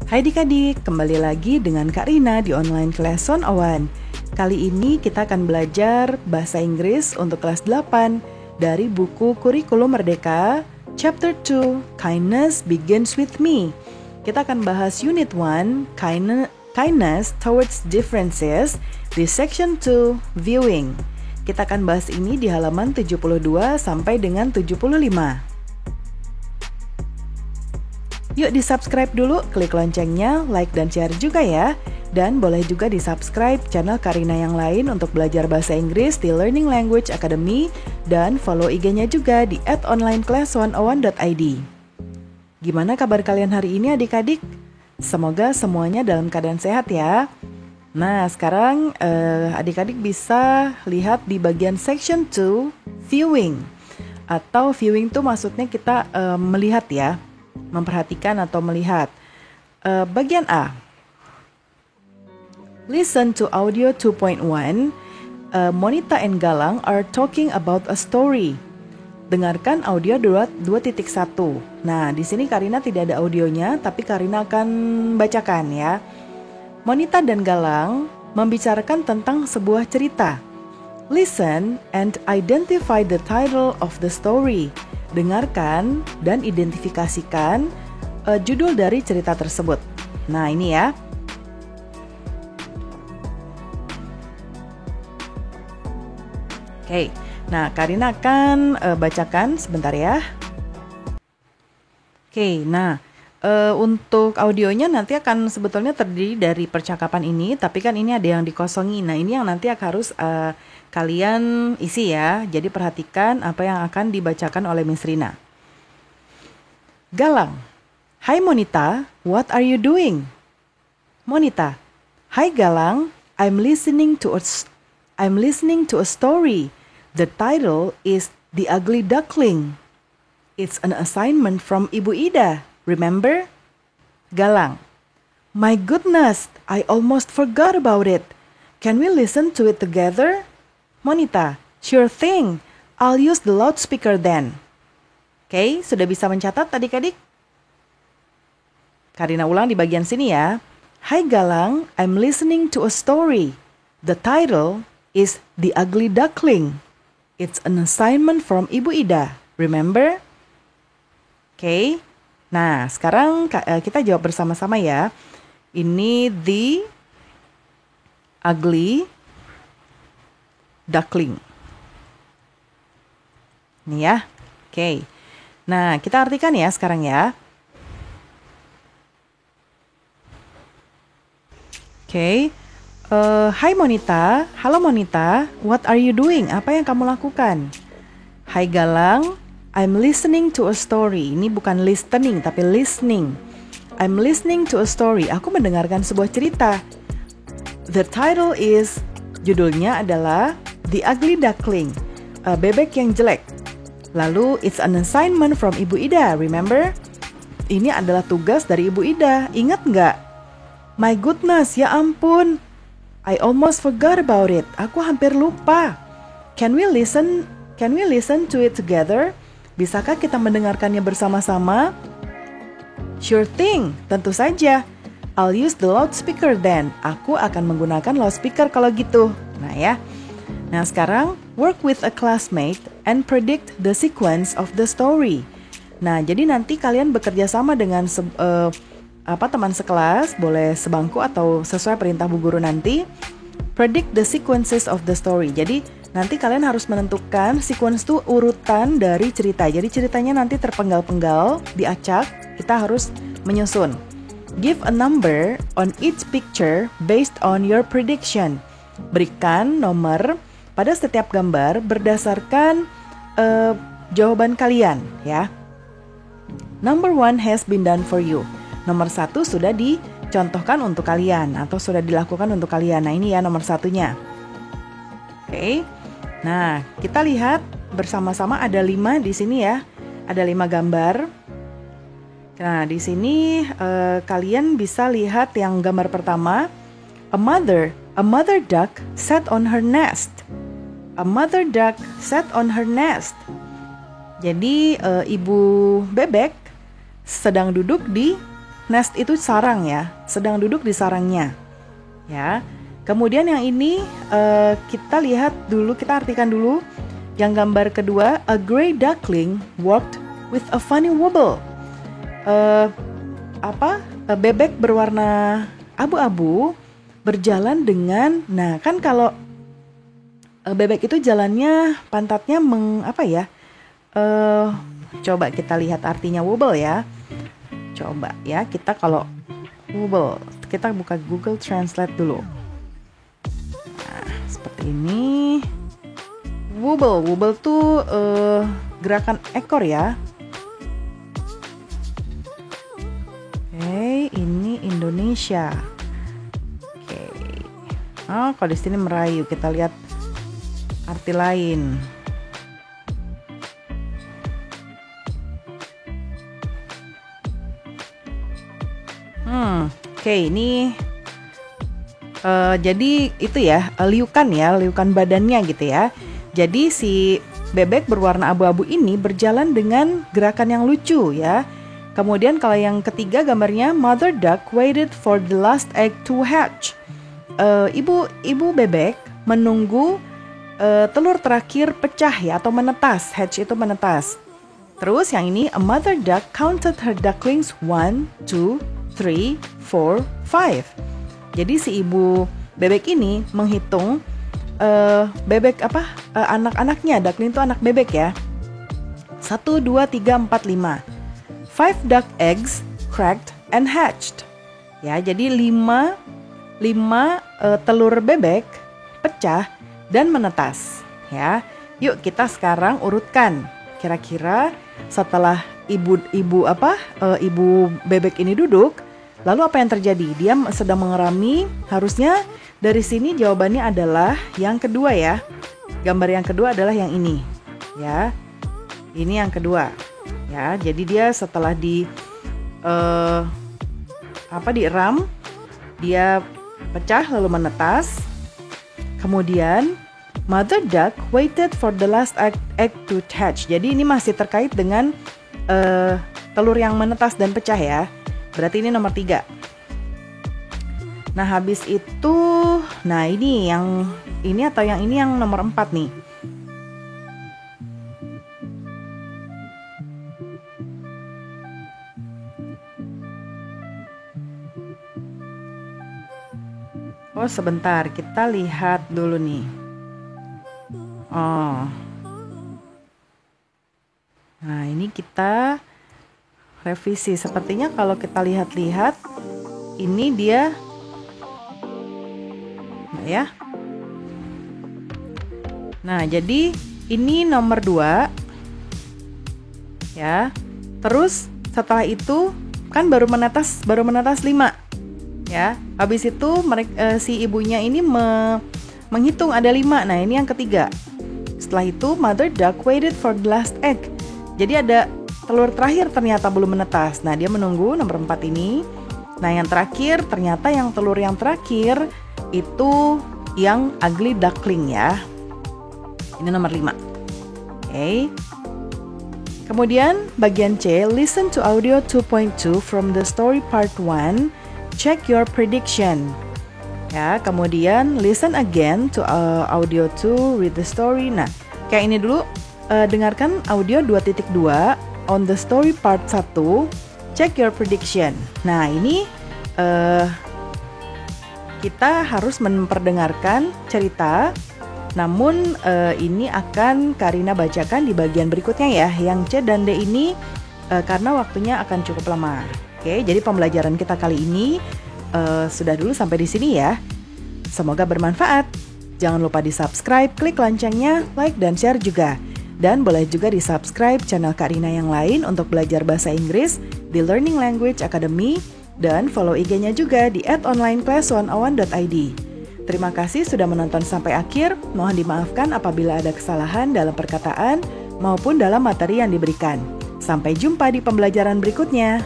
Hai adik-adik, kembali lagi dengan Kak Rina di online class 101. Kali ini kita akan belajar bahasa Inggris untuk kelas 8 dari buku Kurikulum Merdeka, Chapter 2, Kindness Begins With Me. Kita akan bahas Unit 1, Kindness Towards Differences, di Section 2, Viewing. Kita akan bahas ini di halaman 72 sampai dengan 75. Yuk di-subscribe dulu, klik loncengnya, like dan share juga ya. Dan boleh juga di-subscribe channel Karina yang lain untuk belajar bahasa Inggris di Learning Language Academy. Dan follow IG-nya juga di @onlineclass101.id. Gimana kabar kalian hari ini adik-adik? Semoga semuanya dalam keadaan sehat ya. Nah sekarang adik-adik bisa lihat di bagian Section 2, Viewing. Atau viewing itu maksudnya kita melihat ya. Memperhatikan atau melihat. Bagian A. Listen to audio 2.1. Monita and Galang are talking about a story. Dengarkan audio 2.1. Nah, di sini Karina tidak ada audionya, tapi Karina akan bacakan ya. Monita dan Galang membicarakan tentang sebuah cerita. Listen and identify the title of the story. Dengarkan dan identifikasikan judul dari cerita tersebut. Nah, ini ya. Oke. Nah, Karina akan bacakan sebentar ya. Oke, nah untuk audionya nanti akan sebetulnya terdiri dari percakapan ini, tapi kan ini ada yang dikosongi. Nah, ini yang nanti harus kalian isi ya. Jadi perhatikan apa yang akan dibacakan oleh Miss Rina. Galang. Hai Monita, what are you doing? Monita. Hai Galang, I'm listening to a story. The title is The Ugly Duckling. It's an assignment from Ibu Ida. Remember? Galang. My goodness, I almost forgot about it. Can we listen to it together? Monita, sure thing. I'll use the loudspeaker then. Oke, sudah bisa mencatat adik-adik? Karina ulang di bagian sini ya. Hai Galang, I'm listening to a story. The title is The Ugly Duckling. It's an assignment from Ibu Ida. Remember? Oke. Nah, sekarang kita jawab bersama-sama ya. Ini The Ugly Duckling. Nih ya. Oke. Nah, kita artikan ya sekarang ya. Oke. Hai Monita. Halo Monita. What are you doing? Apa yang kamu lakukan? Hai Galang. I'm listening to a story. Ini bukan listening, tapi listening. I'm listening to a story. Aku mendengarkan sebuah cerita. The title is, judulnya adalah The Ugly Duckling, bebek yang jelek. Lalu, it's an assignment from Ibu Ida, remember? Ini adalah tugas dari Ibu Ida, ingat nggak? My goodness, ya ampun. I almost forgot about it. Aku hampir lupa. Can we listen to it together? Bisakah kita mendengarkannya bersama-sama? Sure thing, tentu saja. I'll use the loudspeaker then. Aku akan menggunakan loudspeaker kalau gitu. Nah ya. Nah sekarang, work with a classmate and predict the sequence of the story. Nah jadi nanti kalian bekerja sama dengan teman sekelas, boleh sebangku atau sesuai perintah bu guru nanti. Predict the sequences of the story. Jadi nanti kalian harus menentukan sequence itu urutan dari cerita. Jadi ceritanya nanti terpenggal-penggal, diacak, kita harus menyusun. Give a number on each picture based on your prediction. Berikan nomor pada setiap gambar berdasarkan jawaban kalian ya. Number 1 has been done for you. Nomor 1 sudah dicontohkan untuk kalian atau sudah dilakukan untuk kalian. Nah ini ya nomor 1-nya. Oke. Nah kita lihat bersama-sama ada 5 di sini ya. Ada 5 gambar. Nah di sini kalian bisa lihat yang gambar pertama. A mother duck sat on her nest. A mother duck sat on her nest. Jadi ibu bebek sedang duduk di nest itu sarang ya, sedang duduk di sarangnya. Ya. Kemudian yang ini kita lihat dulu, kita artikan dulu. Yang gambar kedua, a gray duckling walked with a funny wobble. Bebek berwarna abu-abu berjalan dengan, nah kan kalau bebek itu jalannya pantatnya coba kita lihat artinya wobble ya. Coba ya, kita kalau wobble, kita buka Google Translate dulu. Nah, seperti ini. Wobble tuh gerakan ekor ya. Oke, ini Indonesia. Oke. Oh, kalau di sini merayu, kita lihat arti lain. Oke, ini jadi itu ya, liukan badannya gitu ya. Jadi si bebek berwarna abu-abu ini berjalan dengan gerakan yang lucu ya. Kemudian kalau yang ketiga gambarnya, mother duck waited for the last egg to hatch. Ibu bebek menunggu telur terakhir pecah ya, atau menetas. Hatch itu menetas. Terus yang ini, a mother duck counted her ducklings 1, 2, 3, 4, 5. Jadi si ibu bebek ini menghitung anak-anaknya. Duckling itu anak bebek ya. 1, 2, 3, 4, 5. 5 duck eggs cracked and hatched. Ya, jadi 5 telur bebek pecah dan menetas. Ya, yuk kita sekarang urutkan. Kira-kira setelah ibu bebek ini duduk, lalu apa yang terjadi? Dia sedang mengerami. Harusnya dari sini jawabannya adalah yang kedua ya. Gambar yang kedua adalah yang ini. Ya. Ini yang kedua. Ya, jadi dia setelah dieram, dia pecah lalu menetas. Kemudian mother duck waited for the last egg to hatch. Jadi ini masih terkait dengan telur yang menetas dan pecah ya. Berarti ini nomor 3. Nah, habis itu, nah ini yang ini atau yang ini yang nomor 4 nih. Oh, sebentar, kita lihat dulu nih. Oh. Nah, ini kita revisi. Sepertinya kalau kita lihat-lihat, ini dia ya. Nah, jadi ini nomor 2 ya. Terus setelah itu kan baru menetas 5 ya. Habis itu si ibunya ini menghitung ada 5. Nah, ini yang ketiga. Setelah itu mother duck waited for the last egg. Jadi ada telur terakhir ternyata belum menetas. Nah, dia menunggu nomor 4 ini. Nah, yang terakhir ternyata yang telur yang terakhir itu yang ugly duckling ya. Ini nomor 5. Oke. Kemudian bagian C, listen to audio 2.2 from the story part 1. Check your prediction. Ya, kemudian listen again to audio 2, read the story. Nah, kayak ini dulu, dengarkan audio 2.2 on the story part 1. Check your prediction. Nah, ini kita harus memperdengarkan cerita. Namun ini akan Karina bacakan di bagian berikutnya ya. Yang C dan D ini karena waktunya akan cukup lama. Oke, jadi pembelajaran kita kali ini sudah dulu sampai di sini ya. Semoga bermanfaat. Jangan lupa di-subscribe, klik loncengnya, like dan share juga. Dan boleh juga di-subscribe channel Karina yang lain untuk belajar bahasa Inggris di Learning Language Academy. Dan follow IG-nya juga di @onlineclass101.id. Terima kasih sudah menonton sampai akhir. Mohon dimaafkan apabila ada kesalahan dalam perkataan maupun dalam materi yang diberikan. Sampai jumpa di pembelajaran berikutnya.